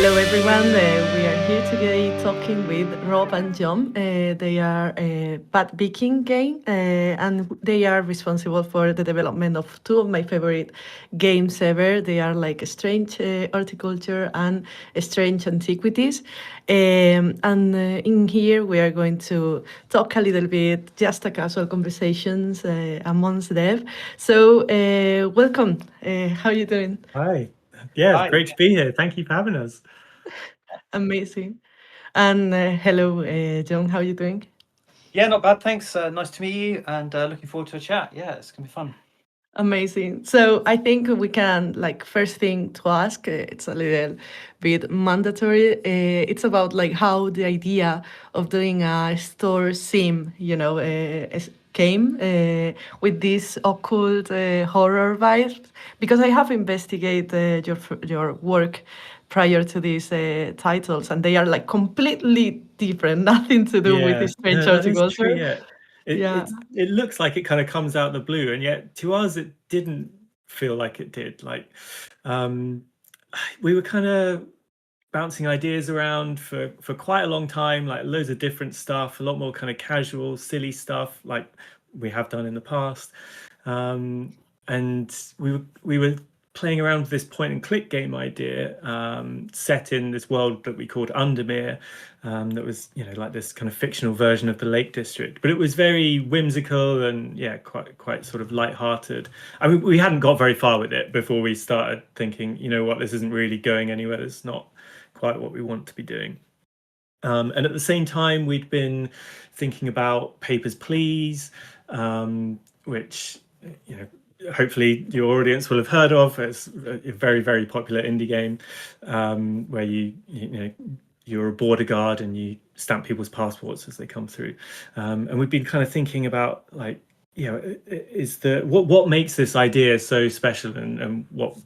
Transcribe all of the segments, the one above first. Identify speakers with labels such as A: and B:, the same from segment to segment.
A: Hello, everyone. We are here today talking with Rob and John. They are Bad Viking Game, and they are responsible for the development of two of my favorite games ever. They are like Strange Horticulture and Strange Antiquities. And in here, we are going to talk a little bit, just a casual conversations amongst them. So, welcome. How are you doing?
B: Hi. Yeah, it's
C: Hi.
B: great to be here. Thank you for having us.
A: Amazing. And hello, John, how are you doing?
C: Yeah, not bad. Thanks. Nice to meet you, and looking forward to a chat. Yeah, it's gonna be fun.
A: Amazing. So I think we can, like, first thing to ask, it's a little bit mandatory. It's about like how the idea of doing a store sim, came with this occult horror vibes. Because I have investigated your work prior to these titles, and they are like completely different, nothing to do with the
B: Yeah,
A: strange
B: no, that is true.
A: horticulture.
B: Yeah,
A: Yeah.
B: it looks like it kind of comes out of the blue, and yet to us it didn't feel like it did. Like, um, we were kind of bouncing ideas around for quite a long time, like loads of different stuff, a lot more kind of casual, silly stuff, like we have done in the past. And we were playing around with this point and click game idea, set in this world that we called Undermere, that was, like this kind of fictional version of the Lake District, but it was very whimsical and yeah, quite sort of light-hearted. I mean, we hadn't got very far with it before we started thinking, you know what, this isn't really going anywhere. It's not quite what we want to be doing. And at the same time, we'd been thinking about Papers, Please, which, you know, hopefully your audience will have heard of. It's a very, very popular indie game, where you're a border guard and you stamp people's passports as they come through. And we've been kind of thinking about, like, is what makes this idea so special, and what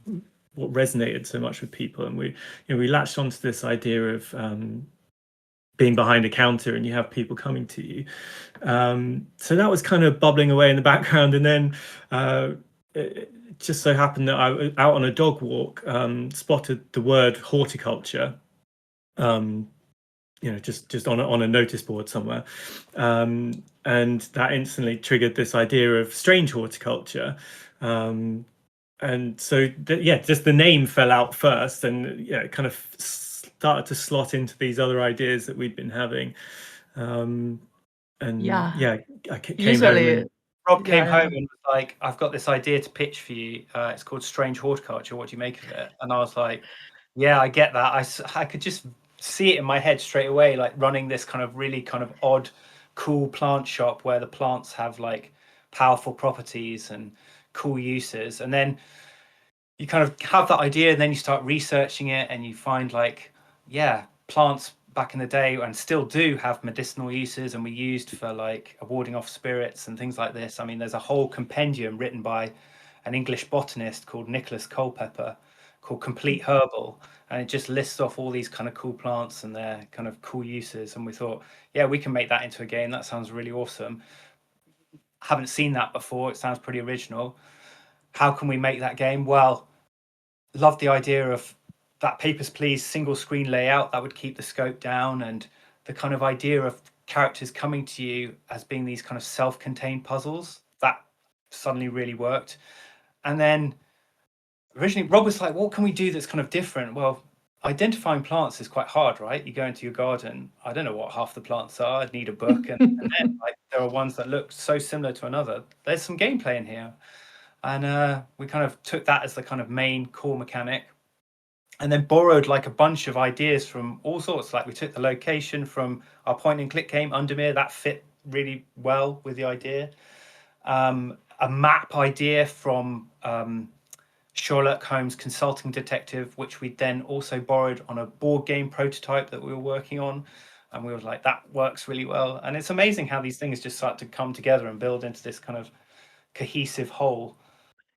B: resonated so much with people. And we latched onto this idea of being behind a counter and you have people coming to you. So that was kind of bubbling away in the background, and then it just so happened that I was out on a dog walk, spotted the word horticulture, just on a notice board somewhere, and that instantly triggered this idea of strange horticulture. And so just the name fell out first, and it kind of started to slot into these other ideas that we'd been having. And
A: Yeah.
B: I came home
A: Usually,
B: and
C: Rob came
A: yeah.
C: home and was like, "I've got this idea to pitch for you. It's called Strange Horticulture. What do you make of it?" And I was like, "Yeah, I get that. I could just see it in my head straight away, like running this kind of really kind of odd, cool plant shop where the plants have like powerful properties and cool uses, and then you kind of have that idea, and then you start researching it, and you find like, yeah, plants back in the day and still do have medicinal uses, and we used for like warding off spirits and things like this. I mean, there's a whole compendium written by an English botanist called Nicholas Culpeper called Complete Herbal, and it just lists off all these kind of cool plants and their kind of cool uses. And we thought, yeah, we can make that into a game. That sounds really awesome. Haven't seen that before. It sounds pretty original. How can we make that game? Well, love the idea of that Papers, Please single screen layout that would keep the scope down, and the kind of idea of characters coming to you as being these kind of self-contained puzzles. That suddenly really worked. And then originally Rob was like, what can we do that's kind of different? Well, identifying plants is quite hard, right? You go into your garden, I don't know what half the plants are, I'd need a book, and then like there are ones that look so similar to another. There's some gameplay in here. And we kind of took that as the kind of main core mechanic, and then borrowed like a bunch of ideas from all sorts. Like we took the location from our point and click game Undermere, that fit really well with the idea. A map idea from Sherlock Holmes Consulting Detective, which we then also borrowed on a board game prototype that we were working on. And we were like, that works really well. And it's amazing how these things just start to come together and build into this kind of cohesive whole.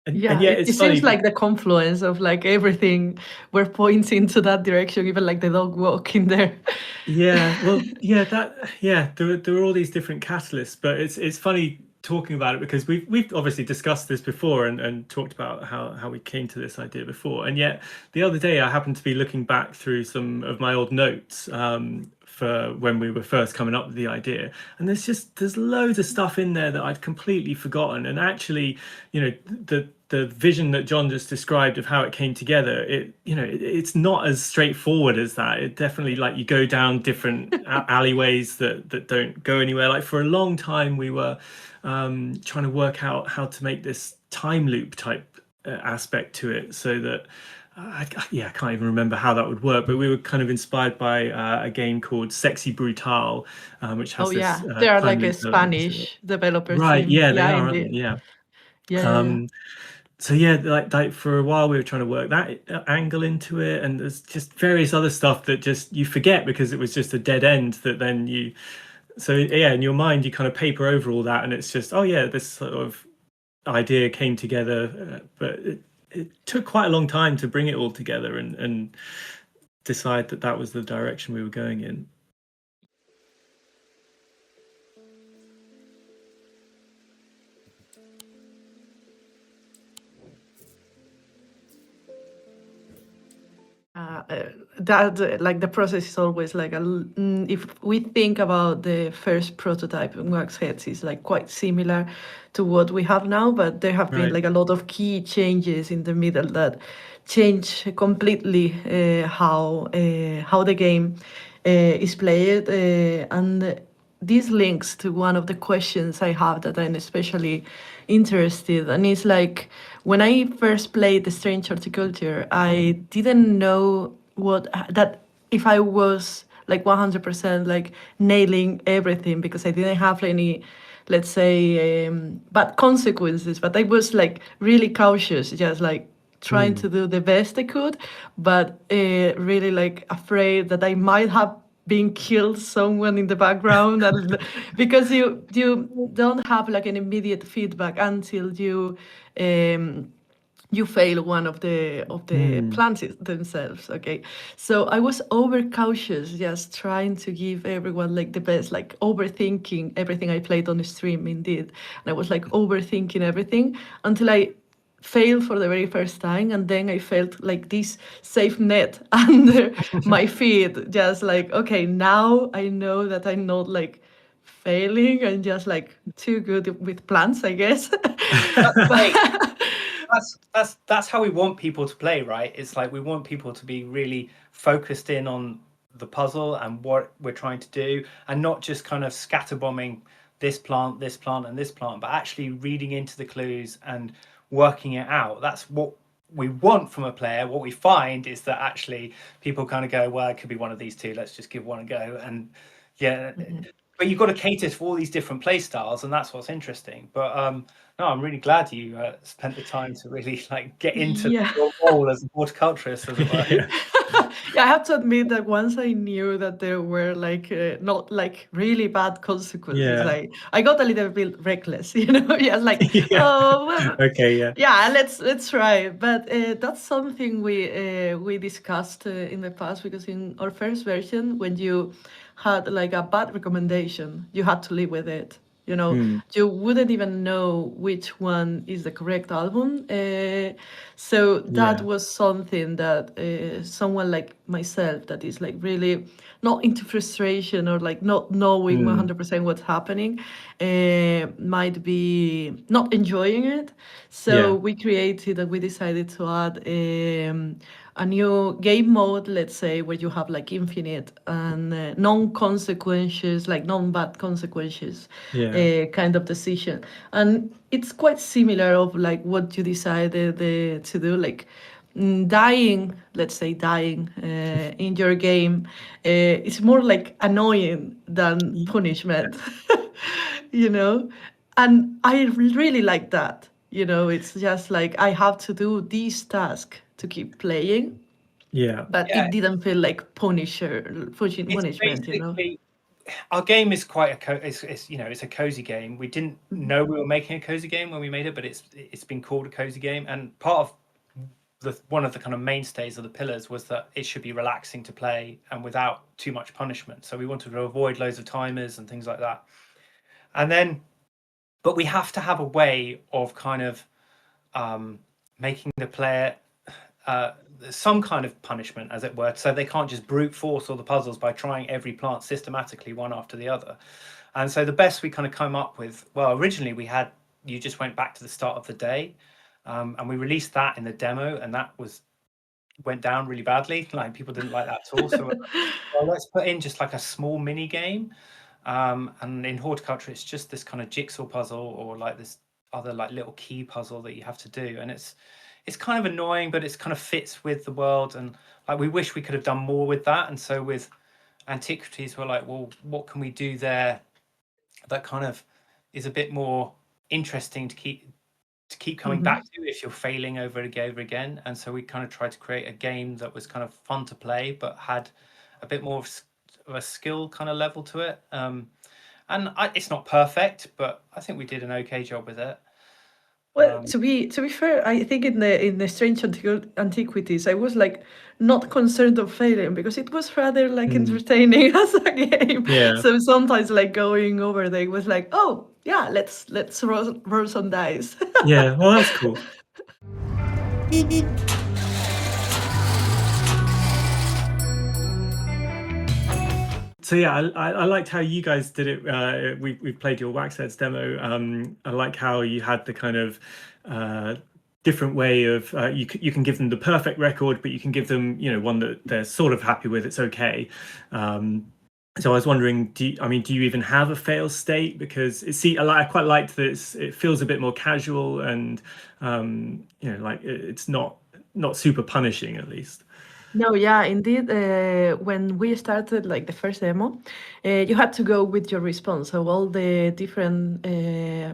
B: and
A: Yeah,
B: yeah,
A: it
B: it's
A: seems
B: funny.
A: like the confluence of like everything we're pointing to that direction, even like the dog walking there.
B: Yeah, well, yeah, there are all these different catalysts, but it's funny talking about it because we've obviously discussed this before and talked about how we came to this idea before. And yet the other day I happened to be looking back through some of my old notes for when we were first coming up with the idea, and there's loads of stuff in there that I'd completely forgotten. And actually, the vision that John just described of how it came together, it's not as straightforward as that. It definitely, like, you go down different alleyways that don't go anywhere. Like, for a long time we were trying to work out how to make this time loop type aspect to it, so that I can't even remember how that would work, but we were kind of inspired by a game called Sexy Brutal, which has this
A: they are
B: time
A: like a
B: loop element to it.
A: Spanish developer
B: Right,
A: team.
B: yeah, they
A: Yeah,
B: are, aren't they?
A: indeed.
B: Yeah.
A: Yeah.
B: So yeah, like for a while we were trying to work that angle into it, and there's just various other stuff that just you forget because it was just a dead end. That then in your mind you kind of paper over all that, and it's just, oh yeah, this sort of idea came together, but it took quite a long time to bring it all together and decide that was the direction we were going in.
A: That like the process is always like if we think about the first prototype in Wax Heads, is like quite similar to what we have now, but there have been
B: Right.
A: like a lot of key changes in the middle that change completely how the game is played, and this links to one of the questions I have that I'm especially interested, and it's like, when I first played the Strange Horticulture, I didn't know that if I was like 100% like nailing everything, because I didn't have any, let's say, bad consequences, but I was like really cautious, just like trying to do the best I could, but really like afraid that I might have been killed someone in the background, and because you don't have like an immediate feedback until you fail one of the plants themselves. Okay, so I was over cautious, just trying to give everyone like the best, like overthinking everything I played on the stream, indeed. And I was like overthinking everything until I failed for the very first time, and then I felt like this safe net under my feet, just like, okay, now I know that I'm not like failing, and just like too good with plants, I guess.
C: Hey,
A: But
C: that's how we want people to play, right? It's like we want people to be really focused in on the puzzle and what we're trying to do, and not just kind of scatterbombing this plant, and this plant, but actually reading into the clues and working it out. That's what we want from a player. What we find is that actually people kind of go, well, it could be one of these two, let's just give one a go. And yeah, but you've got to cater for all these different play styles, and that's what's interesting. But no, I'm really glad you spent the time to really like get into
A: yeah.
C: your role as a horticulturist, as it were.
B: Yeah.
A: Yeah, I have to admit that once I knew that there were like not like really bad consequences,
B: Yeah.
A: like I got a little bit reckless, Yeah, like,
B: Yeah.
A: oh well,
B: Okay, yeah.
A: yeah, let's try. But that's something we discussed in the past, because in our first version, when you had like a bad recommendation, you had to live with it. You wouldn't even know which one is the correct album. So that
B: Yeah.
A: was something that someone like myself, that is like really not into frustration or like not knowing 100% what's happening, might be not enjoying it. So
B: Yeah.
A: we decided to add a new game mode, let's say, where you have like infinite and non-consequences, like non-bad consequences,
B: Yeah.
A: kind of decision. And it's quite similar of like what you decided to do, like dying, let's say dying in your game, it's more like annoying than punishment. you know and I really like that. It's just like I have to do this task to keep playing,
B: Yeah.
A: but
C: Yeah,
A: it didn't feel like
C: it's
A: punishment.
C: basically our game is quite it's a cozy game. We didn't know we were making a cozy game when we made it, but it's been called a cozy game. And part of one of the kind of mainstays of the pillars was that it should be relaxing to play and without too much punishment. So we wanted to avoid loads of timers and things like that. And then but we have to have a way of kind of making the player some kind of punishment, as it were, so they can't just brute force all the puzzles by trying every plant systematically one after the other. And so the best we kind of come up with, well, originally we had, you just went back to the start of the day, and we released that in the demo, and that went down really badly. Like, people didn't like that at all. So well, let's put in just like a small mini game. And in horticulture, it's just this kind of jigsaw puzzle, or like this other like little key puzzle that you have to do, and it's kind of annoying, but it's kind of fits with the world. And like, we wish we could have done more with that. And so with Antiquities, we're like, well, what can we do there that kind of is a bit more interesting to keep coming back to if you're failing over and over again. And so we kind of tried to create a game that was kind of fun to play, but had a bit more of a skill kind of level to it. And it's not perfect, but I think we did an okay job with it.
A: Well, to be fair, I think in the Strange Antiquities, I was like not concerned of failing, because it was rather like entertaining as a game.
B: Yeah.
A: So sometimes like going over there was like, oh yeah, let's roll some dice.
B: Yeah, well, that's cool. So yeah, I liked how you guys did it. We played your Wax Heads demo. I like how you had the kind of different way of you can give them the perfect record, but you can give them, you know, one that they're sort of happy with. It's okay. So I was wondering, do you even have a fail state? Because I quite liked that it feels a bit more casual, and you know, like it's not super punishing, at least.
A: No, yeah, indeed. When we started like the first demo, you had to go with your response. So all the different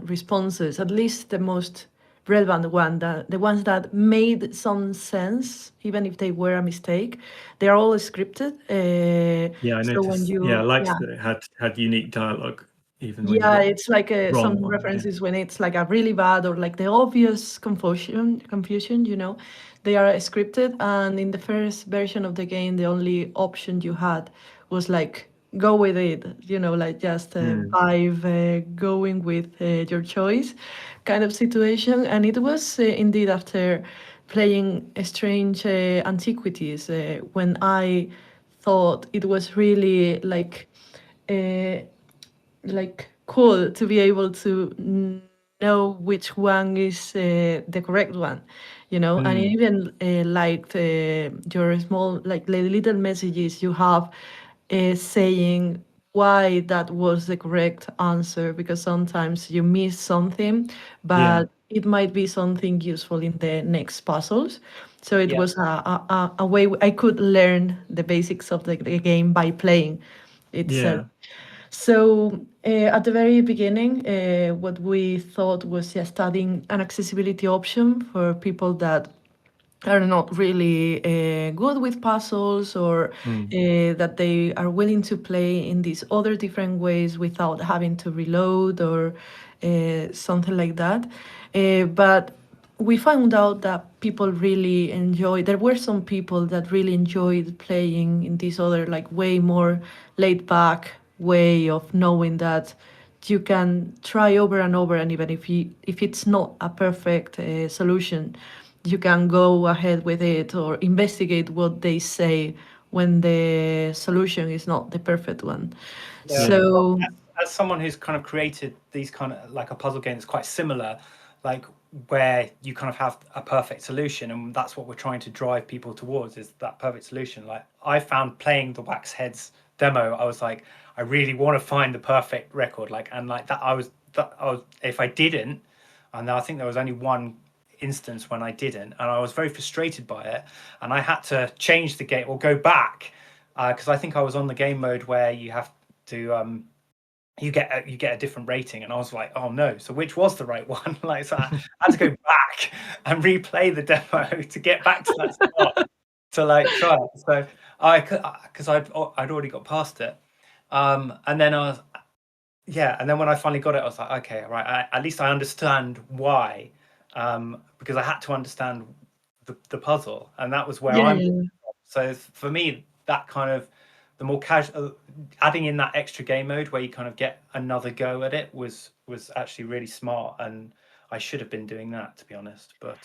A: responses, at least the most relevant the ones that made some sense, even if they were a mistake, they are all scripted.
B: Yeah, I
A: So when
B: noticed.
A: you,
B: I liked that it had unique dialogue, even when you
A: yeah,
B: got
A: it's like
B: wrong
A: some
B: one.
A: references when it's like a really bad or like the obvious confusion, you know, they are scripted. And in the first version of the game, the only option you had was like go with it, you know, like just vibe, going with your choice kind of situation. And it was indeed after playing Strange Antiquities when I thought it was really like cool to be able to know which one is the correct one, you know. And even liked your small like little messages you have saying why that was the correct answer, because sometimes you miss something, but it might be something useful in the next puzzles. So it was a way I could learn the basics of the game by playing itself.
B: Yeah.
A: So at the very beginning, what we thought was just adding an accessibility option for people that are not really good with puzzles, or that they are willing to play in these other different ways without having to reload or something like that. But we found out that people really there were some people that really enjoyed playing in this other like way more laid back way of knowing that you can try over and over, and even if it's not a perfect solution, you can go ahead with it or investigate what they say when the solution is not the perfect one.
C: Yeah.
A: So
C: As someone who's kind of created these kind of like a puzzle game that's quite similar, like where you kind of have a perfect solution, and that's what we're trying to drive people towards, is that perfect solution. Like, I found playing the Wax Heads demo, I was like, I really want to find the perfect record, like, and like that I was if I didn't, and I think there was only one instance when I didn't, and I was very frustrated by it, and I had to change the game or go back, because I think I was on the game mode where you have to you get a different rating, and I was like, oh no, so which was the right one? Like, so I had to go back and replay the demo to get back to that spot to like try it. So I could, because I'd already got past it, and then I was, and then when I finally got it, I was like, okay, right, at least I understand why, because I had to understand the puzzle, and that was where so for me, that kind of the more casual, adding in that extra game mode where you kind of get another go at it was was actually really smart, and I should have been doing that, to be honest. But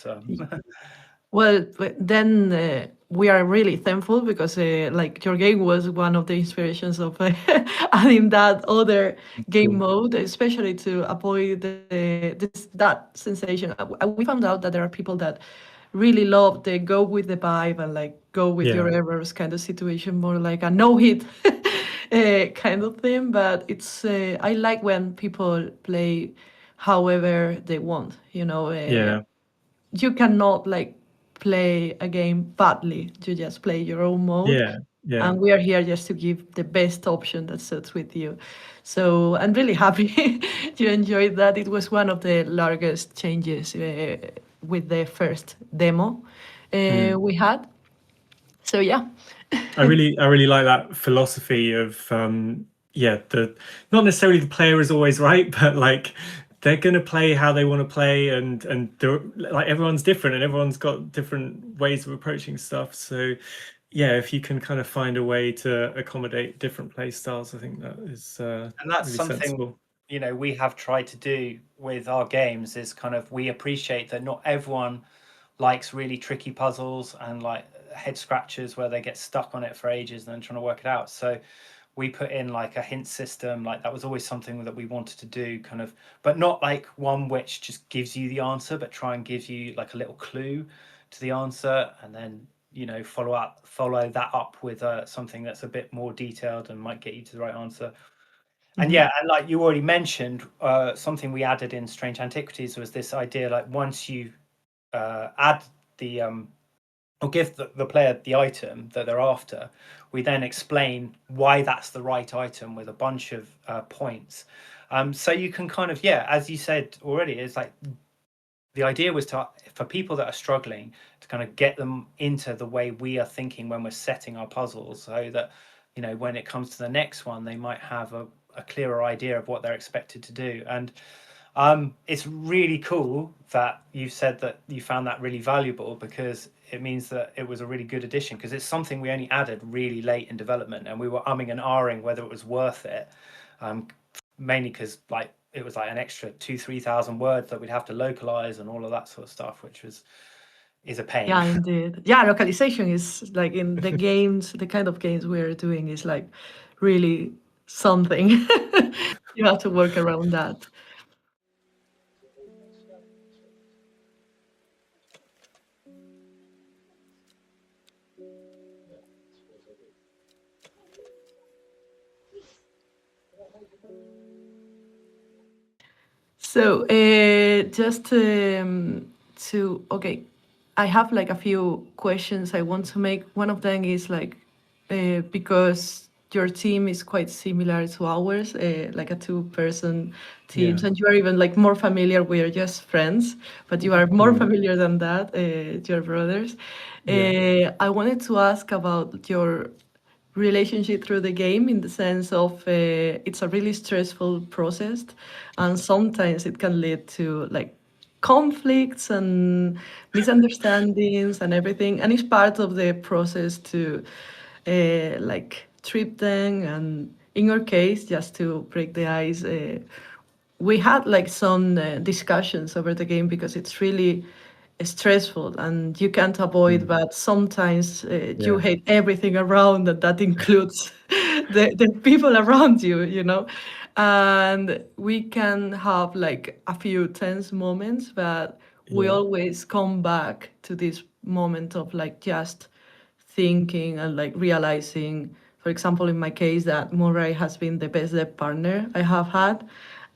A: Well, then we are really thankful because like your game was one of the inspirations of adding that other game mode, especially to avoid that sensation. We found out that there are people that really love the go with the vibe and like go with your
B: Yeah.
A: errors kind of situation, more like a no hit kind of thing. But it's I like when people play however they want, you know.
B: Yeah.
A: You cannot like play a game badly. You just play your own mode.
B: Yeah. Yeah.
A: And we are here just to give the best option that suits with you. So I'm really happy you enjoyed that. It was one of the largest changes with the first demo we had. So yeah.
B: I really like that philosophy of the not necessarily the player is always right, but like they're gonna play how they want to play, and like everyone's different and everyone's got different ways of approaching stuff. So yeah, if you can kind of find a way to accommodate different play styles, I think that is
C: and that's
B: really
C: something
B: sensible.
C: you know we have tried to do with our games, is kind of we appreciate that not everyone likes really tricky puzzles and like head scratchers where they get stuck on it for ages and then trying to work it out. So we put in like a hint system. Like that was always something that we wanted to do, kind of, but not like one which just gives you the answer, but try and give you like a little clue to the answer, and then you know follow that up with something that's a bit more detailed and might get you to the right answer. And yeah, and like you already mentioned, something we added in Strange Antiquities was this idea, like once you add the or give the player the item that they're after, we then explain why that's the right item with a bunch of points. So you can kind of, yeah, as you said already, it's like the idea was for people that are struggling to kind of get them into the way we are thinking when we're setting our puzzles, so that you know when it comes to the next one they might have a clearer idea of what they're expected to do. And it's really cool that you said that you found that really valuable, because it means that it was a really good addition, because it's something we only added really late in development, and we were umming and ahhing whether it was worth it, mainly because like it was like an extra 2,000-3,000 words that we'd have to localize and all of that sort of stuff, which is a pain.
A: Yeah, indeed. Yeah, localization is like in the games, the kind of games we're doing is like really something. You have to work around that. So just okay, I have like a few questions I want to make. One of them is like because your team is quite similar to ours, like a two-person teams,
B: Yeah.
A: and you are even like more familiar. We are just friends, but you are more familiar than that. Your brothers.
B: Yeah.
A: I wanted to ask about your relationship through the game, in the sense of it's a really stressful process, and sometimes it can lead to like conflicts and misunderstandings and everything, and it's part of the process to like trip them. And in our case, just to break the ice, we had like some discussions over the game, because it's really stressful and you can't avoid, but sometimes you
B: Yeah.
A: hate everything around, and that includes the people around you, you know. And we can have like a few tense moments, but we
B: Yeah.
A: always come back to this moment of like just thinking and like realizing, for example, in my case, that Murray has been the best dev partner I have had.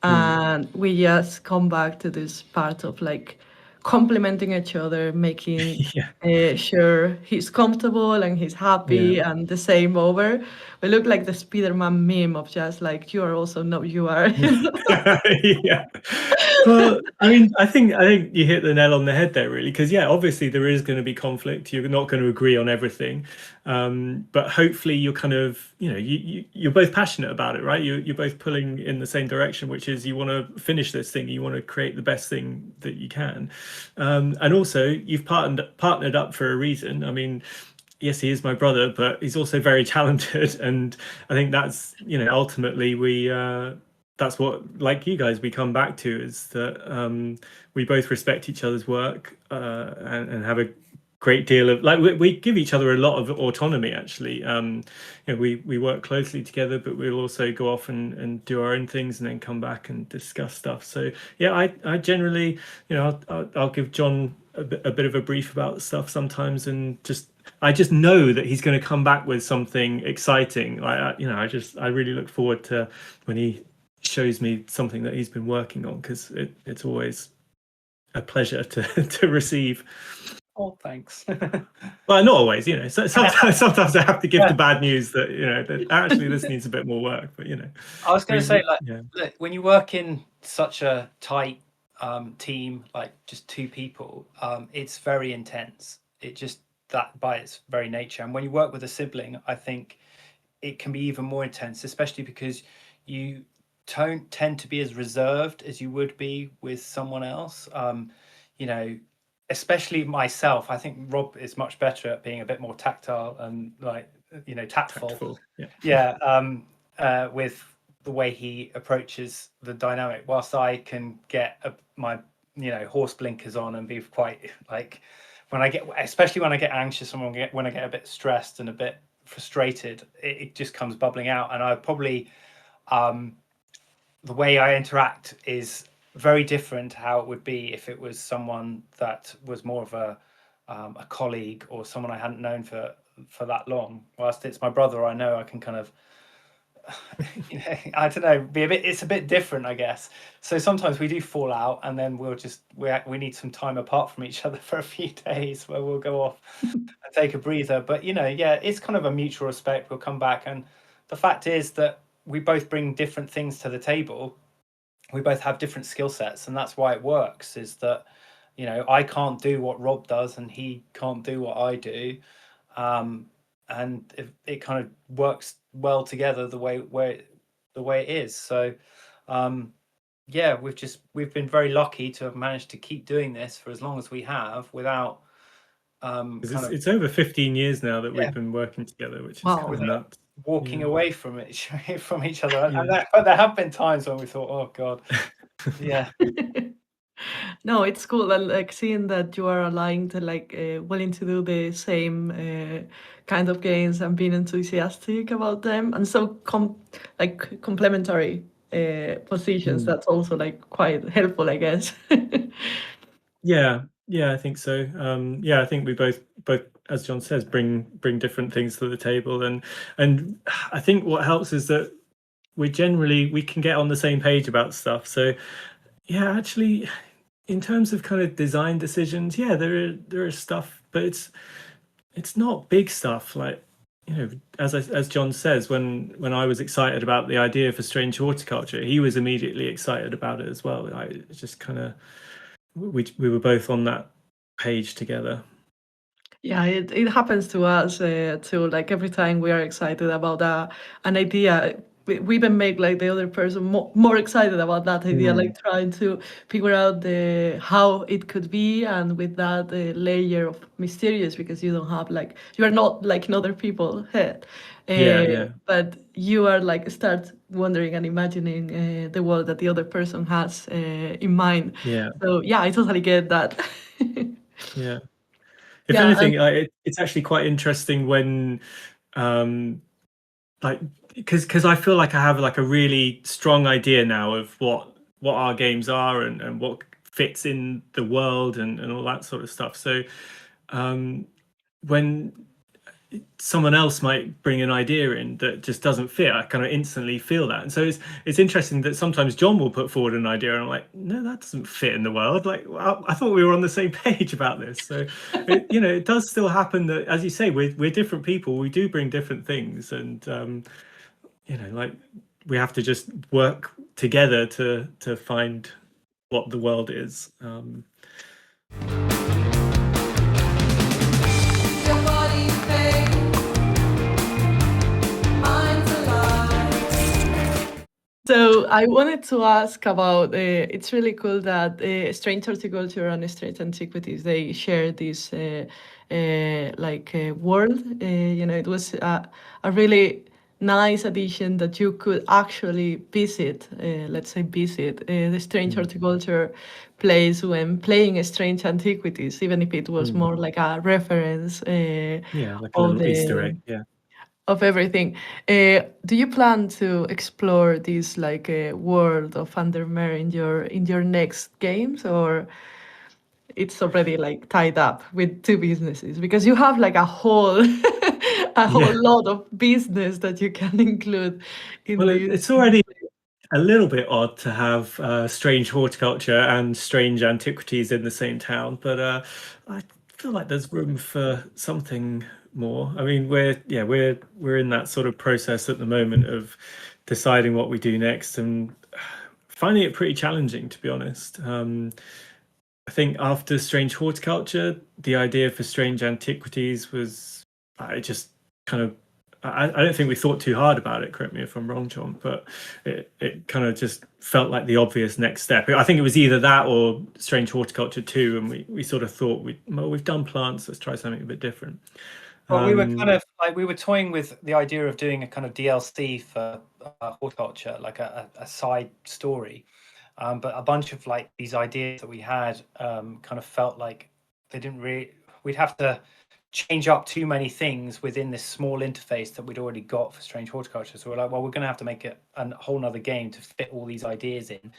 A: And we just come back to this part of like complimenting each other, making
B: Yeah.
A: sure he's comfortable and he's
B: Yeah.
A: happy, and the same over. We look like the Spider-Man meme of just like, you are also, no, you are.
B: Yeah. Well, I mean, I think you hit the nail on the head there, really, because yeah, obviously there is going to be conflict. You're not going to agree on everything, but hopefully you're kind of, you know, you're both passionate about it, right? You're both pulling in the same direction, which is you want to finish this thing, you want to create the best thing that you can, and also you've partnered up for a reason. I mean, yes, he is my brother, but he's also very talented, and I think that's, you know, ultimately that's what, like you guys, we come back to, is that we both respect each other's work, and have a great deal of, like, we give each other a lot of autonomy, actually. We work closely together, but we'll also go off and do our own things and then come back and discuss stuff. So yeah, I generally, I'll give John a bit of a brief about stuff sometimes, and I just know that he's going to come back with something exciting. I really look forward to when he shows me something that he's been working on, because it's always a pleasure to receive.
C: Oh, thanks.
B: Well, not always, So sometimes I have to give the bad news that that actually this needs a bit more work. But
C: I was going to say, look, when you work in such a tight team, like just two people, it's very intense. It just, that by its very nature. And when you work with a sibling, I think it can be even more intense, especially because you don't tend to be as reserved as you would be with someone else. Especially myself, I think Rob is much better at being a bit more tactile and tactful. With the way he approaches the dynamic, whilst I can get my horse blinkers on and be quite like, especially when I get anxious and when I get a bit stressed and a bit frustrated, it just comes bubbling out. And I probably the way I interact is very different to how it would be if it was someone that was more of a colleague or someone I hadn't known for that long. Whilst it's my brother, I know I can kind of I don't know, it's a bit different, I guess. So sometimes we do fall out, and then we need some time apart from each other for a few days where we'll go off and take a breather. But it's kind of a mutual respect. We'll come back, and the fact is that we both bring different things to the table. We both have different skill sets, and that's why it works, is that I can't do what Rob does and he can't do what I do, and it kind of works well together the way it is. So we've been very lucky to have managed to keep doing this for as long as we have without
B: it's over 15 years now that we've been working together, which is kind of nuts.
C: Walking away from each other. And but there have been times when we thought, oh god.
A: No, it's cool, and like seeing that you are aligned, like willing to do the same kind of games and being enthusiastic about them, and so complementary positions. That's also like quite helpful, I guess.
B: Yeah, I think so. I think we both, as John says, bring different things to the table, and I think what helps is that we can get on the same page about stuff. So yeah, actually, in terms of kind of design decisions, there is stuff, but it's not big stuff. Like, as John says, when I was excited about the idea for Strange Horticulture, he was immediately excited about it as well. It's just kind of, we were both on that page together.
A: Yeah, it happens to us too. Like every time we are excited about an idea, we even make like the other person more excited about that idea, like trying to figure out how it could be, and with that layer of mysterious, because you don't have you are not like in other people's head. But you are like start wondering and imagining the world that the other person has in mind. So yeah, I totally get that.
B: If anything, it's actually quite interesting when because I feel like I have like a really strong idea now of what our games are and what fits in the world and all that sort of stuff. So when someone else might bring an idea in that just doesn't fit, I kind of instantly feel that. And so it's interesting that sometimes John will put forward an idea and I'm like, no, that doesn't fit in the world. Like, I thought we were on the same page about this. So it does still happen that, as you say, we're different people, we do bring different things, and like we have to just work together to find what the world is.
A: So I wanted to ask about, it's really cool that Strange Horticulture and Strange Antiquities, they share this world. It was a really nice addition that you could actually visit, let's say visit the Strange Horticulture place when playing Strange Antiquities, even if it was more like a reference
B: Yeah, like a
A: of
B: little Easter
A: the
B: egg. Yeah.
A: of everything. Do you plan to explore this like world of Undermere in your next games, or it's already like tied up with two businesses because you have like a whole a whole
B: Yeah.
A: lot of business that you can include in
B: Well,
A: this.
B: it's already a little bit odd to have Strange Horticulture and Strange Antiquities in the same town, but I feel like there's room for something more. I mean, we're in that sort of process at the moment of deciding what we do next and finding it pretty challenging, to be honest. I think after Strange Horticulture, the idea for Strange Antiquities was I just kind of I don't think we thought too hard about it. Correct me if I'm wrong, John, but it kind of just felt like the obvious next step. I think it was either that or Strange Horticulture 2, and we sort of thought we've done plants, let's try something a bit different.
C: Well, we were kind of like we were toying with the idea of doing a kind of DLC for horticulture, like a side story. But a bunch of like these ideas that we had kind of felt like they didn't really. We'd have to change up too many things within this small interface that we'd already got for Strange Horticulture. So we're like, well, we're going to have to make it a whole nother game to fit all these ideas in.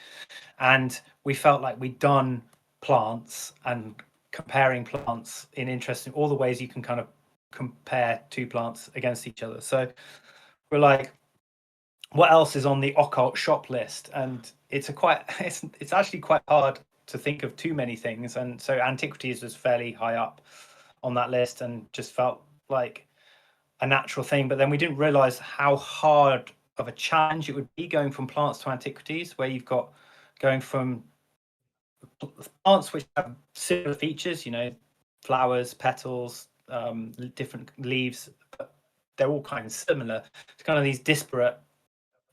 C: And we felt like we'd done plants and comparing plants in interesting all the ways you can kind of compare two plants against each other. So we're like, what else is on the occult shop list? And it's actually quite hard to think of too many things. And so Antiquities was fairly high up on that list and just felt like a natural thing. But then we didn't realize how hard of a challenge it would be going from plants to Antiquities, where you've got going from plants which have similar features, flowers, petals, different leaves, but they're all kind of similar. It's kind of these disparate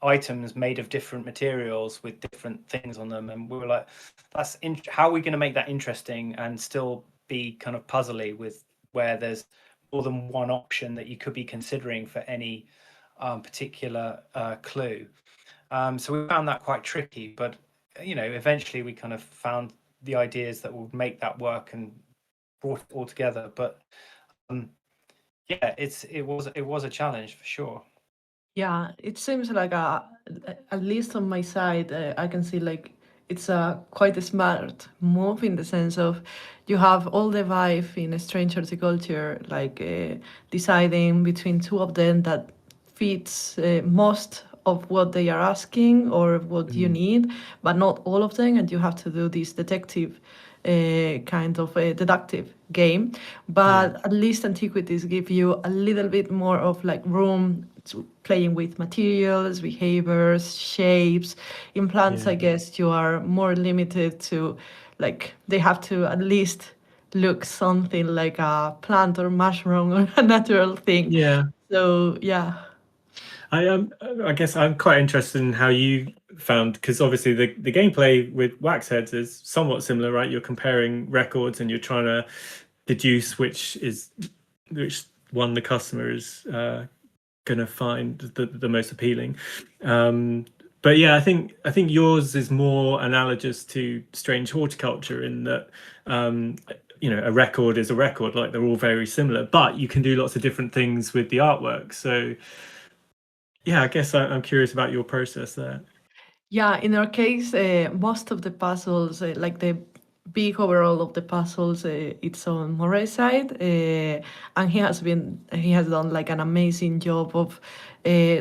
C: items made of different materials with different things on them, and we were like, how are we going to make that interesting and still be kind of puzzly with where there's more than one option that you could be considering for any particular clue. So we found that quite tricky, but eventually we kind of found the ideas that would make that work and brought it all together. But yeah, it was a challenge for sure.
A: Yeah, it seems like at least on my side, I can see like it's a quite a smart move in the sense of you have all the vibe in a Strange Horticulture, like deciding between two of them that fits most of what they are asking or what you need, but not all of them, and you have to do this detective kind of a deductive game. But at least Antiquities give you a little bit more of like room to playing with materials, behaviors, shapes. In plants, I guess you are more limited to like they have to at least look something like a plant or mushroom or a natural thing.
B: Yeah.
A: So yeah.
B: I guess I'm quite interested in how you found, because obviously the gameplay with Wax Heads is somewhat similar, right? You're comparing records and you're trying to deduce which one the customer is going to find the most appealing. But yeah, I think yours is more analogous to Strange Horticulture in that a record is a record, like they're all very similar, but you can do lots of different things with the artwork. So yeah, I guess I'm curious about your process there.
A: Yeah, in our case, most of the puzzles, like the big overall of the puzzles, it's on Moray's side, and he has done like an amazing job of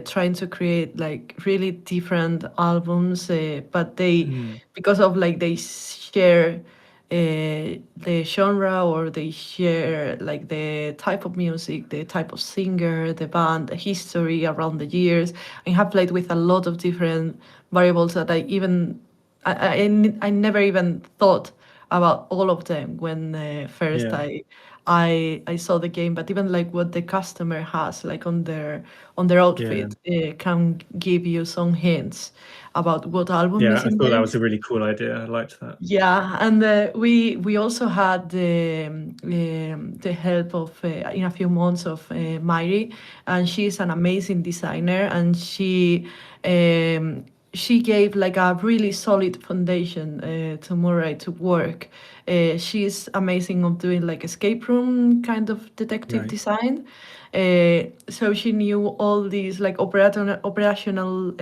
A: trying to create like really different albums, but they because of like they share the genre or they share like the type of music, the type of singer, the band, the history around the years. I have played with a lot of different variables that I never even thought about all of them when first
B: Yeah.
A: I saw the game, but even like what the customer has like on their
B: Yeah.
A: outfit can give you some hints about what album
B: Yeah.
A: is
B: I
A: in
B: thought that
A: there.
B: was a really cool idea. I liked that.
A: Yeah, and we also had the help of in a few months of Mairi, and she's an amazing designer, and she gave like a really solid foundation to Murray to work. She's amazing of doing like escape room kind of detective
B: Right.
A: design. So she knew all these like operational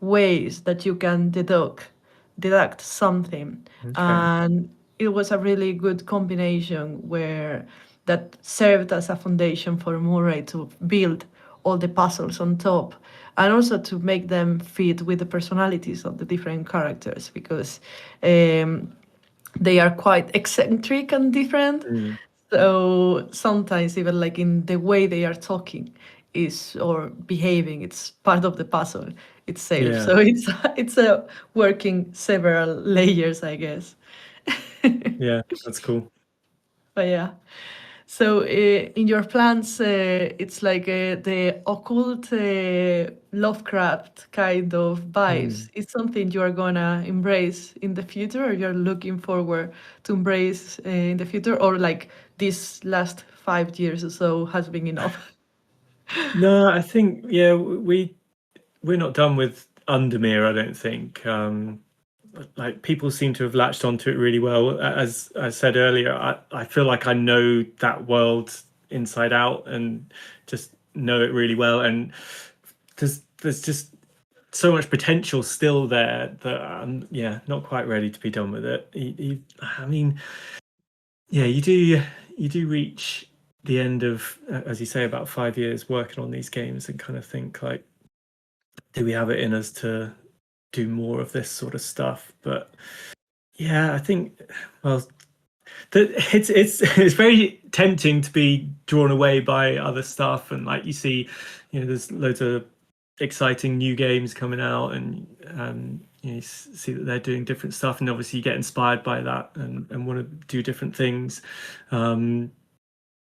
A: ways that you can deduct something,
B: Okay.
A: and it was a really good combination where that served as a foundation for Murray to build all the puzzles on top, and also to make them fit with the personalities of the different characters, because they are quite eccentric and different.
B: Mm.
A: So sometimes even like in the way they are talking is or behaving, it's part of the puzzle itself.
B: Yeah.
A: So it's a working several layers, I guess.
B: Yeah. That's cool.
A: But yeah. So in your plans, it's like the occult Lovecraft kind of vibes.
B: Mm.
A: It's something you are gonna embrace in the future, or you're looking forward to embrace in the future, or like this last 5 years or so has been enough.
B: No, I think yeah, we're not done with Undermere, I don't think. Like people seem to have latched onto it really well. As I said earlier, I feel like I know that world inside out and just know it really well. And there's just so much potential still there that I'm not quite ready to be done with it. I mean, yeah, you do reach the end of, as you say, about 5 years working on these games and kind of think like, do we have it in us to do more of this sort of stuff? But yeah, I think, well, it's very tempting to be drawn away by other stuff, and like you see, there's loads of exciting new games coming out, and you see that they're doing different stuff, and obviously you get inspired by that and want to do different things.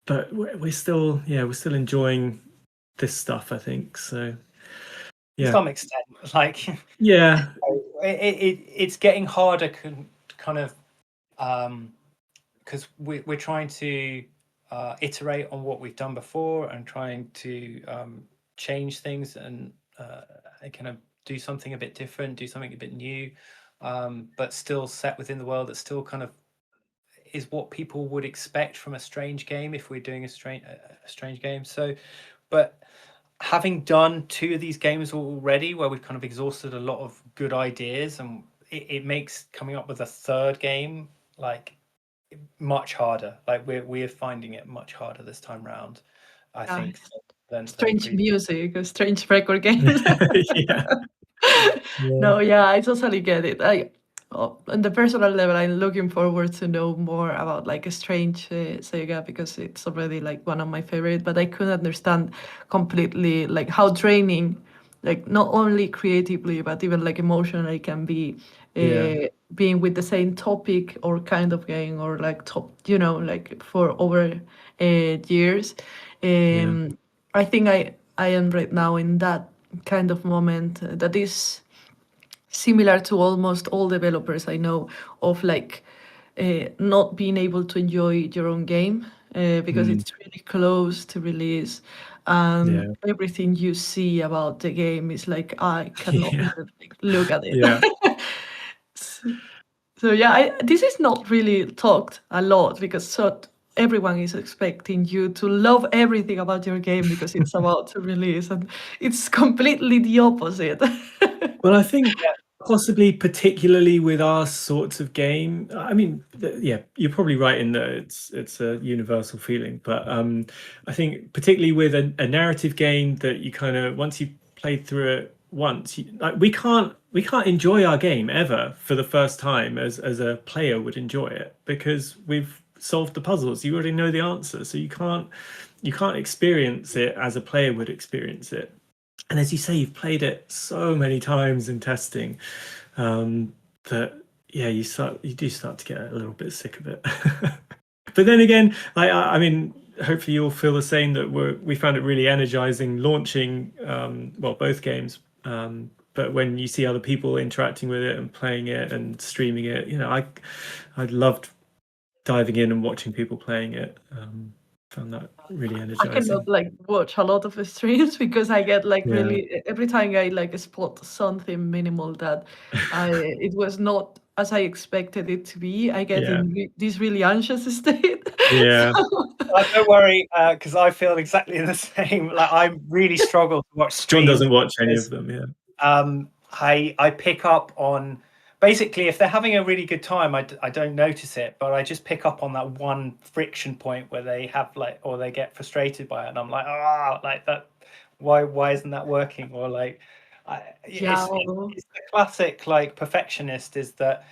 B: But we're still enjoying this stuff, I think. So
C: To
B: yeah,
C: some extent, like
B: yeah,
C: it's getting harder, kind of, because we're trying to iterate on what we've done before and trying to change things and kind of do something a bit different, do something a bit new, but still set within the world that still kind of is what people would expect from a strange game if we're doing a strange game. So, but having done 2 of these games already, where we've kind of exhausted a lot of good ideas, and it makes coming up with a third game like much harder. Like we're finding it much harder this time round, I
A: Yeah,
C: think, than
A: strange
C: previous.
A: music, strange record games.
B: yeah, yeah,
A: No, yeah, I totally get it. On the personal level, I'm looking forward to know more about like a strange Sega, because it's already like one of my favorite. But I couldn't understand completely like how draining, like not only creatively but even like emotionally can be,
B: yeah,
A: being with the same topic or kind of game, or like top, like for over years.
B: yeah,
A: I think I am right now in that kind of moment that is similar to almost all developers I know, of like not being able to enjoy your own game because
B: mm,
A: it's really close to release, and
B: yeah,
A: everything you see about the game is like I cannot
B: yeah,
A: even like, look at it.
B: yeah,
A: So yeah, this is not really talked a lot, because everyone is expecting you to love everything about your game because it's about to release, and it's completely the opposite.
B: Well, I think
C: Yeah,
B: possibly particularly with our sorts of game. I mean, yeah, you're probably right in that it's a universal feeling, but I think particularly with a narrative game that you kind of once you played through it once, like we can't enjoy our game ever for the first time as a player would enjoy it, because we've solved the puzzles. You already know the answer, so you can't experience it as a player would experience it. And as you say, you've played it so many times in testing, that yeah, you do start to get a little bit sick of it. But then again, I mean, hopefully you'll feel the same, that we found it really energizing launching, well, both games. But when you see other people interacting with it and playing it and streaming it, you know, I loved diving in and watching people playing it. Found that really
A: I
B: energizing.
A: cannot like watch a lot of streams because I get like
B: Yeah.
A: really, every time I like spot something minimal that it was not as I expected it to be, I get
B: Yeah.
A: in this really anxious state.
B: Yeah.
C: Don't worry, because I feel exactly the same. Like I really struggle to watch streams.
B: John doesn't watch any of them. Yeah.
C: I pick up on, basically, if they're having a really good time, I don't notice it, but I just pick up on that one friction point where they have like, or they get frustrated by it, and I'm like, like that. Why isn't that working? Or like,
A: Yeah.
C: it's the classic like perfectionist is that,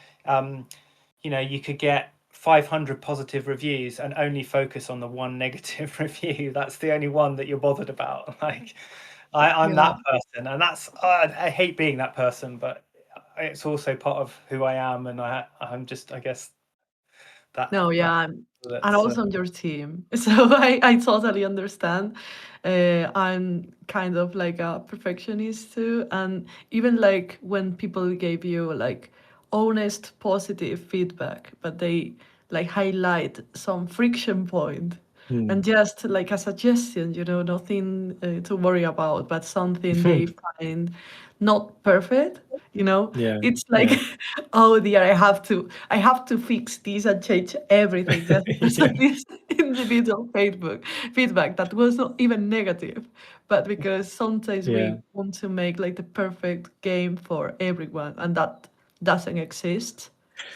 C: you know, you could get 500 positive reviews and only focus on the one negative review. That's the only one that you're bothered about. Like, I'm that person, and that's I hate being that person, but it's also part of who I am, and I'm just, I guess, that.
A: No, yeah,
C: That's,
A: and also on your team. So I totally understand. I'm kind of like a perfectionist too, and even like when people gave you like honest, positive feedback, but they like highlight some friction point and just like a suggestion, you know, nothing to worry about, but something they find not perfect, you know.
B: Yeah.
A: It's like, oh dear, I have to fix this and change everything just because
B: Yeah.
A: of this individual feedback that was not even negative, but because sometimes
B: Yeah.
A: we want to make like the perfect game for everyone, and that doesn't exist.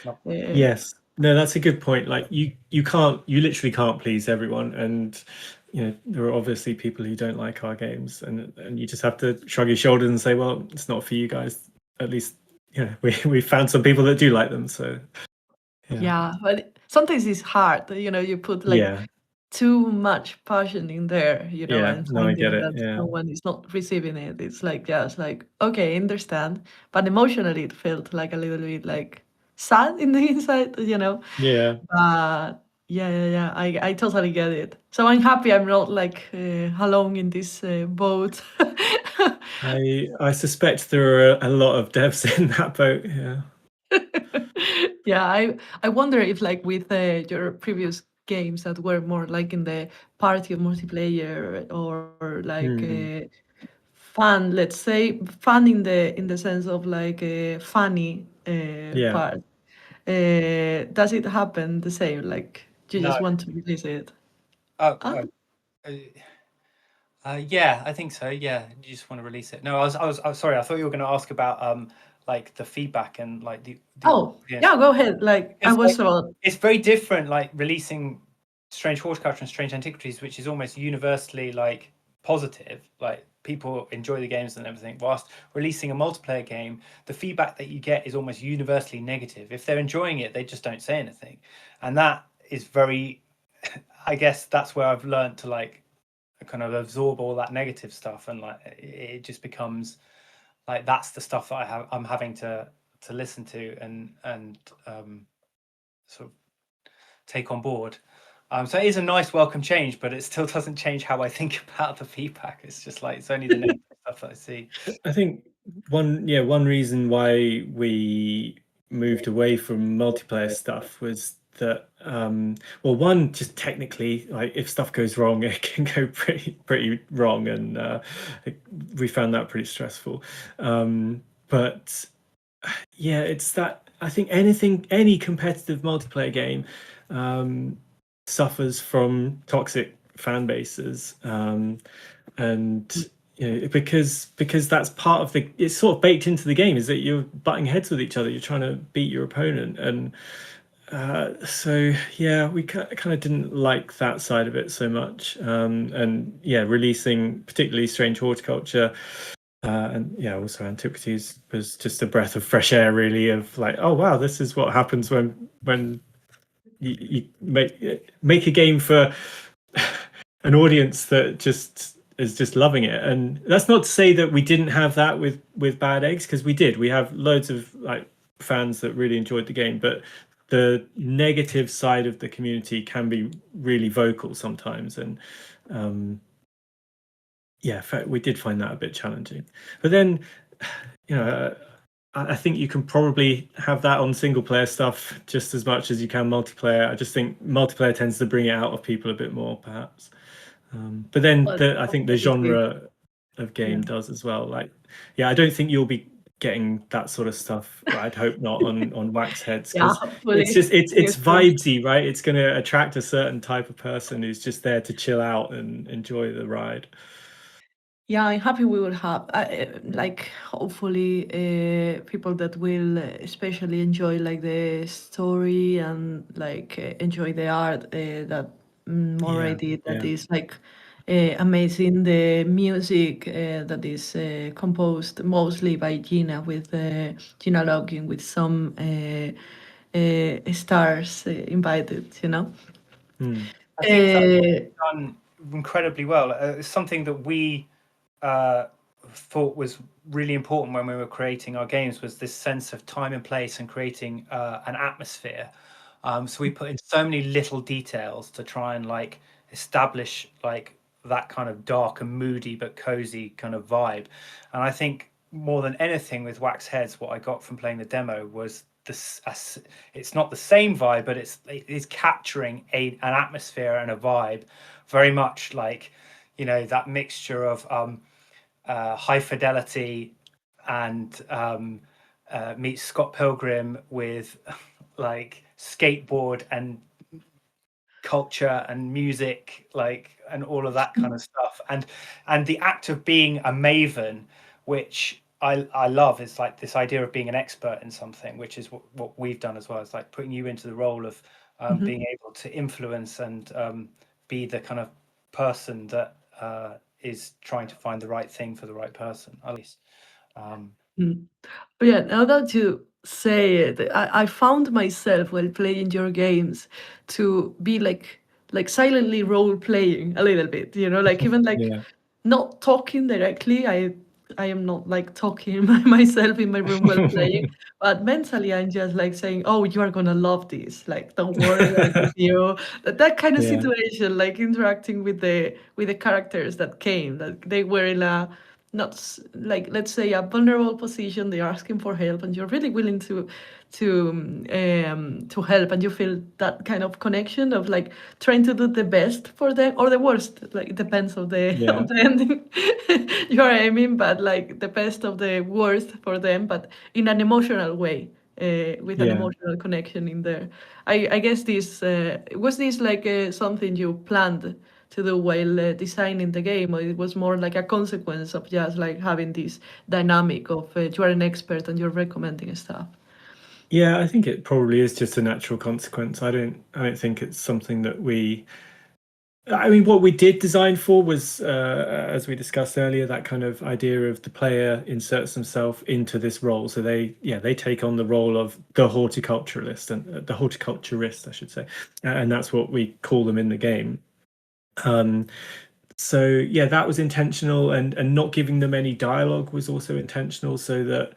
C: No.
B: Yes. No, that's a good point. Like you literally can't please everyone, and you know there are obviously people who don't like our games, and you just have to shrug your shoulders and say, well, it's not for you guys. At least, you know, we found some people that do like them. So
A: Yeah, but sometimes it's hard, you know, you put like
B: yeah,
A: too much passion in there, you know,
B: yeah.
A: and
B: No, I get
A: finding
B: it.
A: that
B: Yeah,
A: someone is not receiving it. It's like, yeah, it's like, okay, I understand. But emotionally, it felt like a little bit like sad in the inside, you know.
B: yeah.
A: But yeah. I totally get it. So I'm happy I'm not like alone in this boat.
B: I suspect there are a lot of devs in that boat. Yeah.
A: Yeah, I wonder if like with your previous games that were more like in the party of multiplayer or like fun, let's say fun in the sense of like a funny
B: Yeah.
A: part. Does it happen the same? Like you
C: No.
A: just want to release it?
C: Yeah, I think so. Yeah, you just want to release it. No, I was sorry. I thought you were going to ask about like the feedback and like the
A: Oh, yeah, go ahead. Like I
C: Because,
A: was
C: like,
A: about.
C: it's very different, like releasing Strange Horticulture and Strange Antiquities, which is almost universally like positive, like people enjoy the games and everything, whilst releasing a multiplayer game, the feedback that you get is almost universally negative. If they're enjoying it, they just don't say anything. And that is very, I guess that's where I've learned to like kind of absorb all that negative stuff, and like it just becomes like that's the stuff that I'm having to listen to and sort of take on board. So it is a nice welcome change, but it still doesn't change how I think about the feedback. It's just like it's only the negative stuff that I see.
B: I think one reason why we moved away from multiplayer stuff was that well, one, just technically, like if stuff goes wrong, it can go pretty wrong, and we found that pretty stressful. But yeah, it's that I think any competitive multiplayer game suffers from toxic fan bases, and you know, because that's part of it's sort of baked into the game, is that you're butting heads with each other, you're trying to beat your opponent, and so yeah, we kind of didn't like that side of it so much, and yeah, releasing particularly Strange Horticulture and yeah, also Antiquities was just a breath of fresh air, really, of like, oh wow, this is what happens when you make a game for an audience that just is just loving it. And that's not to say that we didn't have that with Bad Eggs, because we did. We have loads of like fans that really enjoyed the game, but the negative side of the community can be really vocal sometimes, and yeah, we did find that a bit challenging. But then, you know, I think you can probably have that on single player stuff just as much as you can multiplayer. I just think multiplayer tends to bring it out of people a bit more, perhaps. But then I think the genre of game does as well. Like, yeah, I don't think you'll be getting that sort of stuff. I'd hope not on Wax Heads, because it's just it's vibesy, right? It's going to attract a certain type of person who's just there to chill out and enjoy the ride.
A: Yeah, I'm happy we will have like hopefully people that will especially enjoy like the story and like enjoy the art that Moray did. That is like amazing. The music that is composed mostly by Gina, with Gina Logging, with some stars invited. You know.
C: I think that's done incredibly well. It's something that we thought was really important when we were creating our games, was this sense of time and place and creating an atmosphere. So we put in so many little details to try and like establish like that kind of dark and moody but cozy kind of vibe. And I think more than anything with Wax Heads, what I got from playing the demo was this. It's not the same vibe, but it is capturing an atmosphere and a vibe, very much like, you know, that mixture of High Fidelity and meets Scott Pilgrim with like skateboard and culture and music, like, and all of that kind of stuff. And the act of being a maven, which I love, is like this idea of being an expert in something, which is what we've done as well. It's like putting you into the role of being able to influence and be the kind of person that is trying to find the right thing for the right person, at least.
A: Yeah, now that you say it, I found myself while playing your games to be like silently role playing a little bit, you know, like even like not talking directly. I am not like talking myself in my room while playing, but mentally I'm just like saying, "Oh, you are gonna love this. Like, don't worry, I'm with you." That kind of situation, like interacting with the characters that came, that they were in a not like, let's say, a vulnerable position. They're asking for help, and you're really willing to help, and you feel that kind of connection of like trying to do the best for them or the worst. Like, it depends of the of the ending you're aiming, but like the best of the worst for them, but in an emotional way. With an emotional connection in there. I guess this was this like something you planned to do while designing the game, or it was more like a consequence of just like having this dynamic of you are an expert and you're recommending stuff?
B: Yeah, I think it probably is just a natural consequence. I don't think it's something that I mean, what we did design for was, as we discussed earlier, that kind of idea of the player inserts themselves into this role. So they take on the role of the horticulturalist, and the horticulturist, I should say, and that's what we call them in the game. So yeah, that was intentional, and not giving them any dialogue was also intentional, so that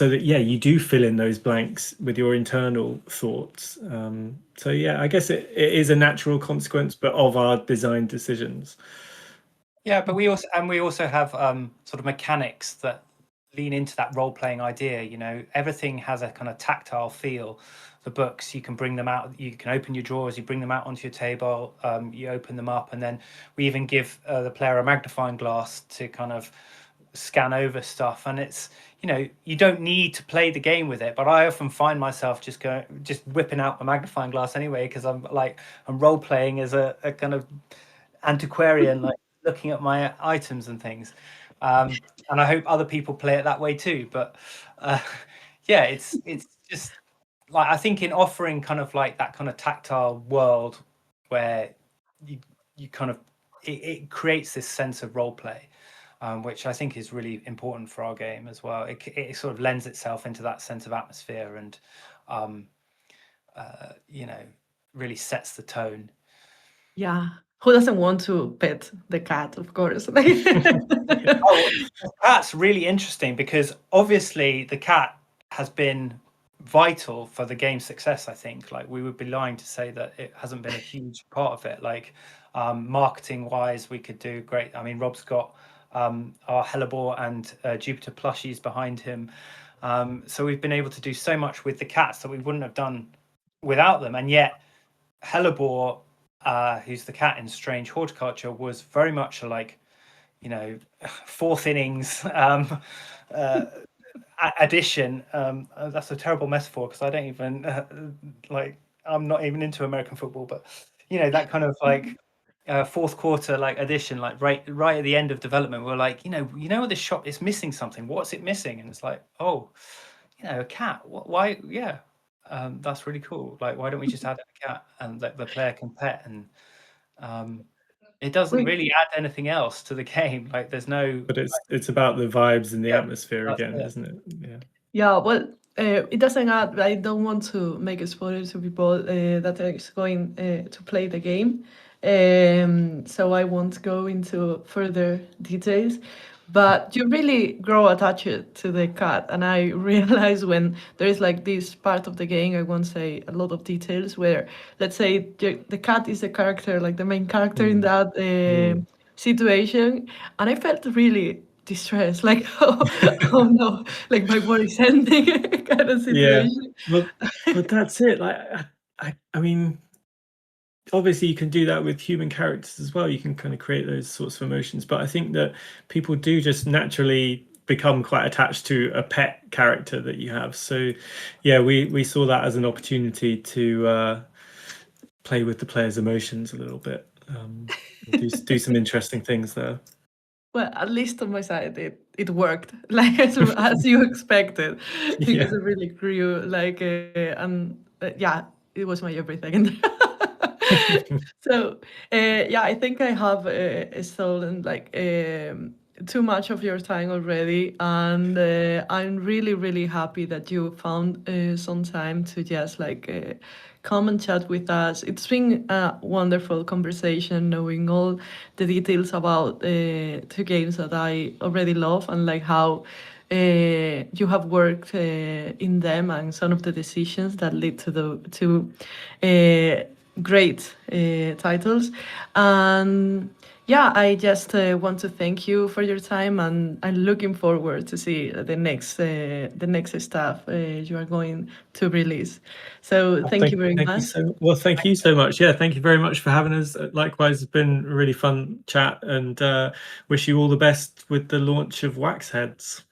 B: yeah, you do fill in those blanks with your internal thoughts. So yeah, I guess it is a natural consequence, but of our design decisions.
C: Yeah, but we also have sort of mechanics that lean into that role-playing idea. You know, everything has a kind of tactile feel. The books, you can bring them out, you can open your drawers, you bring them out onto your table, you open them up, and then we even give the player a magnifying glass to kind of scan over stuff. And it's, you know, you don't need to play the game with it, but I often find myself just whipping out my magnifying glass anyway, because I'm role playing as a kind of antiquarian, like looking at my items and things. And I hope other people play it that way too. But yeah, it's just like, I think in offering kind of like that kind of tactile world where you kind of it creates this sense of role play, which I think is really important for our game as well. It sort of lends itself into that sense of atmosphere, and you know, really sets the tone.
A: Yeah. Who doesn't want to pet the cat, of course?
C: Oh, that's really interesting, because obviously the cat has been vital for the game's success. I think like we would be lying to say that it hasn't been a huge part of it. Like marketing wise, we could do great. I mean, Rob's got our Hellebore and Jupiter plushies behind him, so we've been able to do so much with the cats that we wouldn't have done without them. And yet Hellebore, who's the cat in Strange Horticulture, was very much like, you know, fourth innings addition. That's a terrible metaphor because I don't even like, I'm not even into American football, but you know, that kind of like fourth quarter like addition, like right at the end of development, we're like, you know, this shop is missing something. What's it missing? And it's like, oh, you know, a cat. Why? Yeah, that's really cool. Like, why don't we just add a cat and the player can pet? And it doesn't really add anything else to the game. Like, there's no.
B: But it's about the vibes and the atmosphere again, isn't it? Yeah.
A: Yeah. Well, it doesn't add. I don't want to make a spoiler to people that is going to play the game. So I won't go into further details. But you really grow attached to the cat, and I realize when there is like this part of the game, I won't say a lot of details, where let's say the cat is the character, like the main character in that situation, and I felt really distressed, like oh no, like my body's ending kind of situation.
B: Yeah, but that's it. Like I mean, obviously you can do that with human characters as well. You can kind of create those sorts of emotions, but I think that people do just naturally become quite attached to a pet character that you have. So yeah, we saw that as an opportunity to play with the players' emotions a little bit, do some interesting things there.
A: Well, at least on my side, it worked, like as you expected, because it really grew. Like, and yeah, it was my everything. So, yeah, I think I have stolen like too much of your time already, and I'm really, really happy that you found some time to just like come and chat with us. It's been a wonderful conversation, knowing all the details about two games that I already love, and like how you have worked in them, and some of the decisions that lead to great titles. And yeah, I just want to thank you for your time, and I'm looking forward to see the next stuff you are going to release. So thank you very much.
B: Thank you so much. Yeah, thank you very much for having us. Likewise, it's been a really fun chat, and wish you all the best with the launch of Wax Heads.